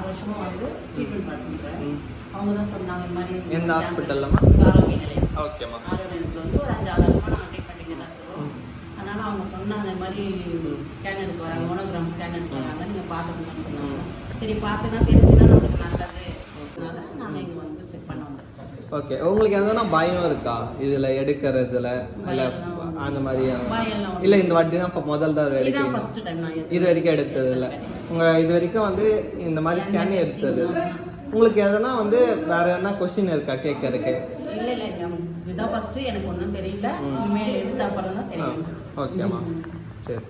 வருஷமா வந்து ட்ரீட்மெண்ட் பண்ணுறேன். அவங்க தான் சொன்னாங்க இந்த மாதிரி. எந்த ஹாஸ்பிட்டல்லம்மா? ஆரோக்கிய நிலையம். ஓகேம்மா. ஆரோக்கிய நிலையத்தில் வந்து ஒரு 5-6 வருஷமாக நாங்கள் ட்ரீட்மெண்ட் தான் இருக்கிறோம். அதனால் அவங்க சொன்னாங்க இந்த மாதிரி ஸ்கேன் எடுக்க வராங்க, மோனோகிராம் ஸ்கேன் எடுக்க வராங்க, நீங்கள் பார்த்துக்கணும்னு சொன்னாங்க. சரி பார்த்துனா தெரிஞ்சுன்னா நமக்கு நல்லது. அதனால நாங்கள் இங்கே வந்து செக் பண்ண வந்தோம். ஓகே, உங்களுக்கு எதனா பயம் இருக்கா இதில் எடுக்கிறதுல? இல்லை அந்த மாதிரி இல்லை, இந்த வாட்டி தான் இப்போ முதல் தான் இது வரைக்கும் எடுத்தது இல்லை. உங்கள் இது வரைக்கும் வந்து இந்த மாதிரி ஸ்கேன் எடுத்தது உங்களுக்கு எதனா வந்து வேற எதனா கொஸ்டின் இருக்கா கேட்கறதுக்கு? இல்லை இல்லை, இதுதான் ஃபர்ஸ்ட், எனக்கு ஒன்றும் தெரியல. இனிமேல் எடுத்த அப்புறம் தான் தெரியும். ஓகேம்மா, சரி.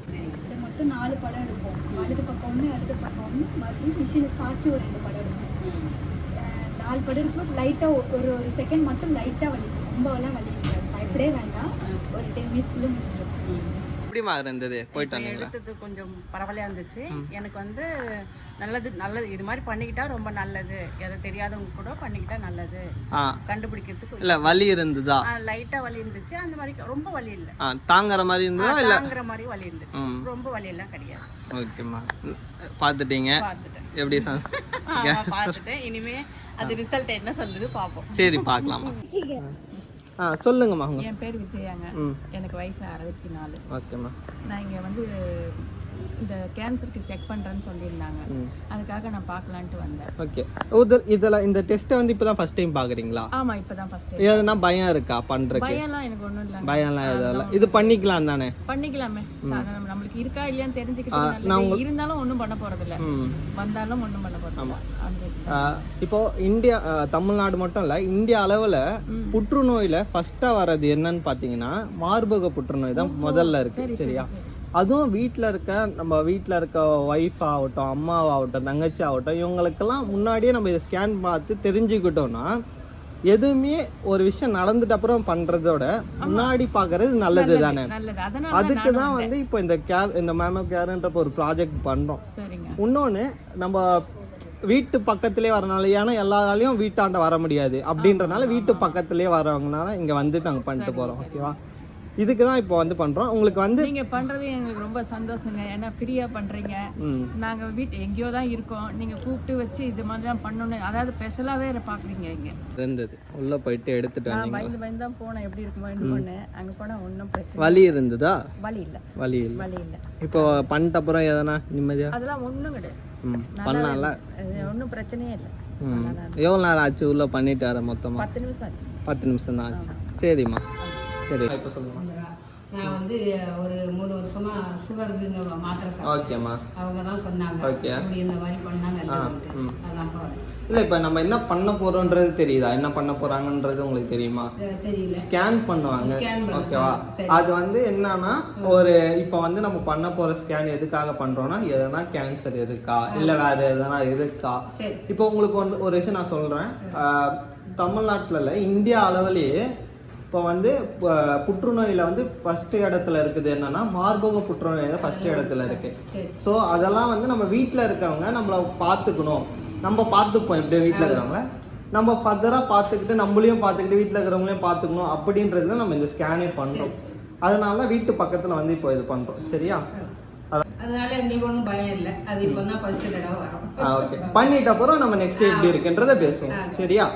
மொத்தம் 4 படம் எடுப்போம். வலது பக்கம் 1, இடது பக்கம் 1, மறுபடியும் மிஷினை சாய்ச்சி ஒரு 2 படம் எடுப்போம். 4 படம் எடுக்கும்போது லைட்டாக ஒரு செகண்ட் மட்டும் லைட்டாக வலிக்கும். ரொம்பலாம் வலிக்கும், பயப்படவே வேண்டாம். ஒரு 10 மினிட்ஸ்க்குள்ளே முடிச்சிடும். எப்படிமா இருந்தது? போயிட்டு வந்தீங்களா? எடுத்தது கொஞ்சம் பரவாயில்லையா இருந்துச்சு. எனக்கு வந்து நல்லது இது மாதிரி பண்ணிக்கிட்டா ரொம்ப நல்லது. எதை தெரியாதவங்க கூட பண்ணிக்கிட்டா நல்லது. கண்டுபிடிக்கிறதுக்கு இல்ல வலி இருந்ததா? லைட்டா வலி இருந்துச்சு. அந்த மாதிரி ரொம்ப வலி இல்ல. தாங்குற மாதிரி இருந்ததா? இல்ல தாங்குற மாதிரி வலி இருந்துச்சு. ரொம்ப வலி எல்லாம் கிடையாது. ஓகேம்மா, பாத்துட்டீங்க? எப்படி பாத்துட்டேன். இனிமே அது ரிசல்ட் என்ன சொல்லுது பாப்போம். சரி, பார்க்கலாமா? சொல்லுங்கம்மா. என் பேர் விஜயாங்க. எனக்கு வயசு 64. ஓகேம்மா. நான் இங்கே வந்து இந்த கேன்சருக்கு செக் பண்ணுறேன்னு சொல்லியிருந்தாங்க. அதுக்காக நான் பார்க்கலான்ட்டு வந்தேன். ஓகே, இதெல்லாம் இந்த டெஸ்ட்டை வந்து இப்போ தான் ஃபர்ஸ்ட் டைம் பார்க்குறீங்களா? ஆமாம், இப்போ தான் ஃபர்ஸ்ட் டைம். எதுனா பயம் இருக்கா பண்ணுறதுக்கு? பயம்லாம் எனக்கு ஒன்றும் இல்லை. பயம்லாம் எதுவும் இது பண்ணிக்கலாம் தானே? பண்ணிக்கலாமே. நம்மளுக்கு இருக்கா இல்லையான்னு தெரிஞ்சுக்கிட்டு இருந்தாலும் ஒன்றும் பண்ண போகிறதில்ல, வந்தாலும் ஒன்றும் பண்ண போகிறதில்ல. இப்போ இந்தியா தமிழ்நாடு மட்டும் இல்லை, இந்தியா அளவில் புற்றுநோயில் ஃபர்ஸ்ட்டாக வர்றது என்னன்னு பார்த்தீங்கன்னா மார்பக புற்றுநோய் தான் முதல்ல இருக்கு. சரியா? அதுவும் நம்ம வீட்டில் இருக்க ஒய்ஃப் ஆகட்டும், அம்மாவாகட்டும், தங்கச்சி ஆகட்டும், இவங்களுக்கெல்லாம் முன்னாடியே நம்ம இதை ஸ்கேன் பார்த்து தெரிஞ்சுக்கிட்டோம்னா எதுவுமே ஒரு விஷயம் நடந்துட்டு அப்புறம் பண்றதோட முன்னாடி பாக்குறது நல்லது தானே. அதுக்கு தான் வந்து இப்போ இந்த மேமோ கேர்ன்ற ஒரு ப்ராஜெக்ட் பண்றோம். இன்னொன்னு, நம்ம வீட்டு பக்கத்திலே வரனால, ஏன்னா எல்லாராலையும் வீட்டாண்ட வர முடியாது அப்படின்றனால வீட்டு பக்கத்திலே வரவங்கனால இங்க வந்து நாங்க பண்ணிட்டு போறோம். ஓகேவா? இதுக்கு தான் இப்போ வந்து பண்றோம். உங்களுக்கு வந்து நீங்க பண்றது எங்களுக்கு ரொம்ப சந்தோஷங்க. ஏன்னா ஃப்ரீயா பண்றீங்க. நாங்க எங்கேயோ தான் இருக்கோம், நீங்க கூப்பிட்டு வச்சு இது மாதிரி தான் பண்ணணும். அதாவது ஸ்பெஷலாவே பாக்குறீங்க. இங்க இருந்தது உள்ள போயிட்டு எடுத்துட்டு வந்தீங்க. பயந்து தான் போனேன், எப்படி இருக்குமோ போனேன். அங்க போனா ஒன்றும் பிரச்சனை. வலி இருந்ததா? வலி இல்ல. இப்போ பண்ணிட்ட அப்புறம் எதனா நிம்மதியா? அதெல்லாம் ஒன்றும் கிடையாது. பண்ணல, ஒன்றும் பிரச்சனையே இல்லை. எவ்வளோ நேரம் ஆச்சு உள்ள பண்ணிட்டு வர? மொத்தமா 10 நிமிஷம் ஆச்சு. 10 நிமிஷம் தான் ஆச்சு. சரிம்மா, சரி. இப்போ சொல்லுங்க. நான் வந்து ஒரு 3 வருஷமா சுகர் இருக்குங்க மாத்திரை சாப்பிட்டேன். ஓகேம்மா. அவங்க தான் சொன்னாங்க அப்படி இந்த மாதிரி பண்ணா நல்லது. அதான் போறேன். இல்ல, இப்போ நம்ம என்ன பண்ண போறோம்ன்றது தெரியுதா? என்ன பண்ண போறாங்கன்றது உங்களுக்கு தெரியுமா? தெரியல. ஸ்கேன் பண்ணுவாங்க. ஓகேவா? அது வந்து என்னன்னா, ஒரு இப்போ வந்து நம்ம பண்ண போற ஸ்கேன் எதுக்காக பண்றோம்னா, எதனா கேன்சர் இருக்கா இல்ல வேற எதனா இருக்கா. இப்போ உங்களுக்கு ஒரு விஷயம் நான் சொல்றேன். தமிழ்நாட்டுல இல்ல, இந்தியா அளவுலயே இப்போ வந்து புற்றுநோயில வந்து ஃபர்ஸ்ட் இடத்துல இருக்குது. என்னன்னா மார்பக புற்றுநோய் தான் ஃபர்ஸ்ட் இடத்துல இருக்கு. ஸோ அதெல்லாம் வந்து நம்ம வீட்டில் இருக்கவங்க நம்மளை பார்த்துக்கணும். நம்ம பார்த்துப்போம் எப்படி வீட்டில் இருக்கிறவங்க, நம்ம ஃபர்தராக பார்த்துக்கிட்டு நம்மளையும் பார்த்துக்கிட்டு வீட்டில் இருக்கிறவங்களையும் பார்த்துக்கணும். அப்படின்றது தான் நம்ம இந்த ஸ்கேனே பண்ணுறோம். அதனால வீட்டு பக்கத்தில் வந்து இப்போ இது பண்ணுறோம். சரியா? அதனால எங்களுக்கு ஒன்றும் பயம் இல்லை. அது இப்போ தான் ஃபர்ஸ்ட் தடவை வரும். ஓகே, பண்ணிட்ட அப்புறம் நம்ம நெக்ஸ்ட் எப்படி இருக்குன்றதை பேசுவோம். சரியா?